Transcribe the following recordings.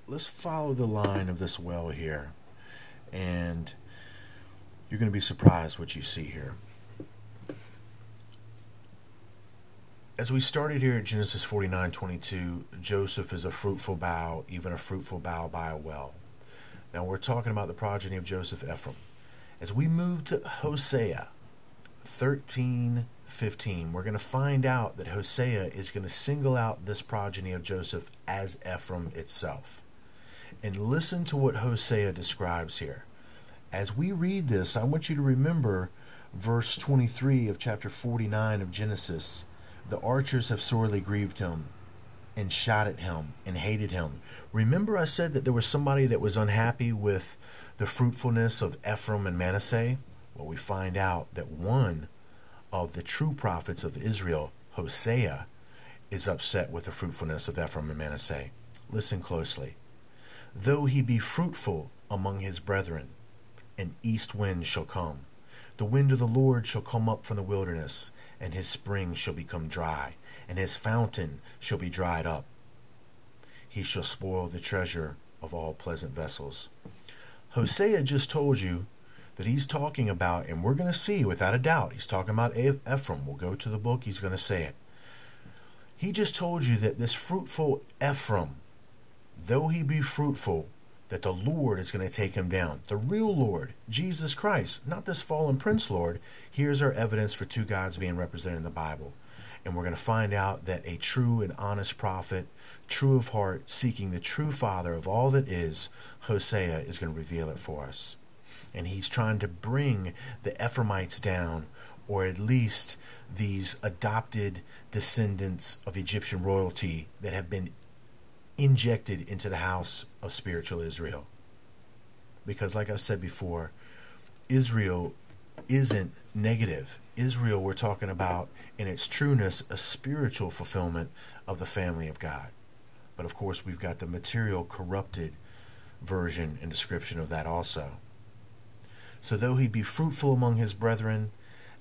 let's follow the line of this well here, and you're going to be surprised what you see here. As we started here at Genesis 49:22, Joseph is a fruitful bough, even a fruitful bough by a well. Now we're talking about the progeny of Joseph, Ephraim. As we move to Hosea 13:15, we're going to find out that Hosea is going to single out this progeny of Joseph as Ephraim itself. And listen to what Hosea describes here. As we read this, I want you to remember verse 23 of chapter 49 of Genesis. The archers have sorely grieved him and shot at him and hated him. Remember I said that there was somebody that was unhappy with the fruitfulness of Ephraim and Manasseh? Well, we find out that one of the true prophets of Israel, Hosea, is upset with the fruitfulness of Ephraim and Manasseh. Listen closely. Though he be fruitful among his brethren, an east wind shall come. The wind of the Lord shall come up from the wilderness, and his spring shall become dry, and his fountain shall be dried up. He shall spoil the treasure of all pleasant vessels. Hosea just told you that he's talking about, and we're going to see without a doubt, he's talking about Ephraim. We'll go to the book, he's going to say it. He just told you that this fruitful Ephraim, though he be fruitful, that the Lord is going to take him down. The real Lord, Jesus Christ, not this fallen prince Lord. Here's our evidence for two gods being represented in the Bible. And we're going to find out that a true and honest prophet, true of heart, seeking the true Father of all that is, Hosea is going to reveal it for us. And he's trying to bring the Ephraimites down, or at least these adopted descendants of Egyptian royalty that have been injected into the house of spiritual Israel. Because like I said before, Israel isn't negative. Israel, we're talking about in its trueness, a spiritual fulfillment of the family of God. But of course, we've got the material corrupted version and description of that also. So though he be fruitful among his brethren,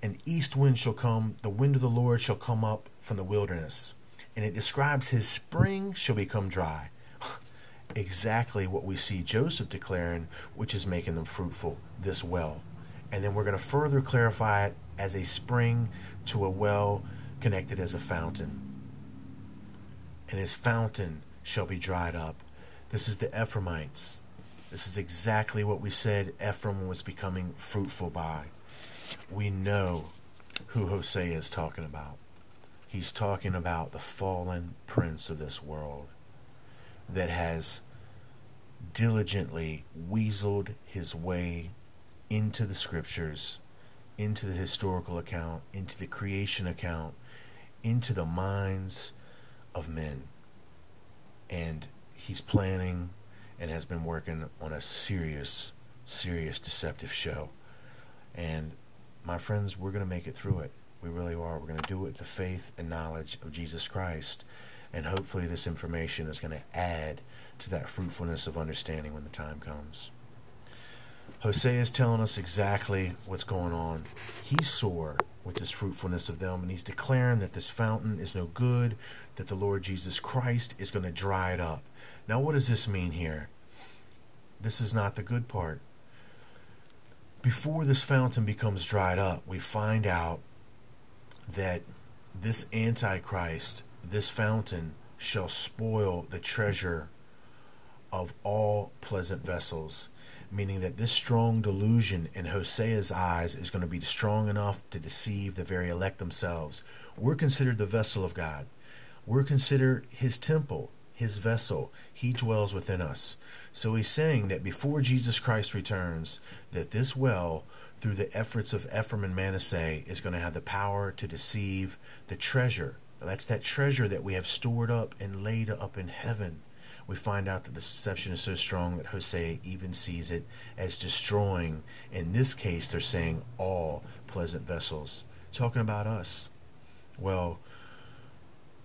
an east wind shall come, the wind of the Lord shall come up from the wilderness. And it describes his spring shall become dry. Exactly what we see Joseph declaring, which is making them fruitful, this well. And then we're going to further clarify it as a spring to a well connected as a fountain. And his fountain shall be dried up. This is the Ephraimites. This is exactly what we said Ephraim was becoming fruitful by. We know who Hosea is talking about. He's talking about the fallen prince of this world that has diligently weaseled his way into the scriptures, into the historical account, into the creation account, into the minds of men. And he's planning and has been working on a serious deceptive show. And my friends, we're going to make it through it. We really are. We're going to do it with the faith and knowledge of Jesus Christ. And hopefully this information is going to add to that fruitfulness of understanding when the time comes. Hosea is telling us exactly what's going on. He's sore with this fruitfulness of them, and he's declaring that this fountain is no good, that the Lord Jesus Christ is going to dry it up. Now, what does this mean here? This is not the good part. Before this fountain becomes dried up, we find out that this Antichrist, this fountain, shall spoil the treasure of all pleasant vessels, meaning that this strong delusion in Hosea's eyes is going to be strong enough to deceive the very elect themselves. We're considered the vessel of God. We're considered his temple, his vessel. He dwells within us. So he's saying that before Jesus Christ returns, that this well, through the efforts of Ephraim and Manasseh, is going to have the power to deceive the treasure. That's that treasure that we have stored up and laid up in heaven. We find out that the deception is so strong that Hosea even sees it as destroying, in this case they're saying, all pleasant vessels. Talking about us. Well,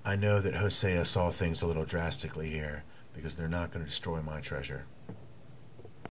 I know that Hosea saw things a little drastically here, because they're not going to destroy my treasure.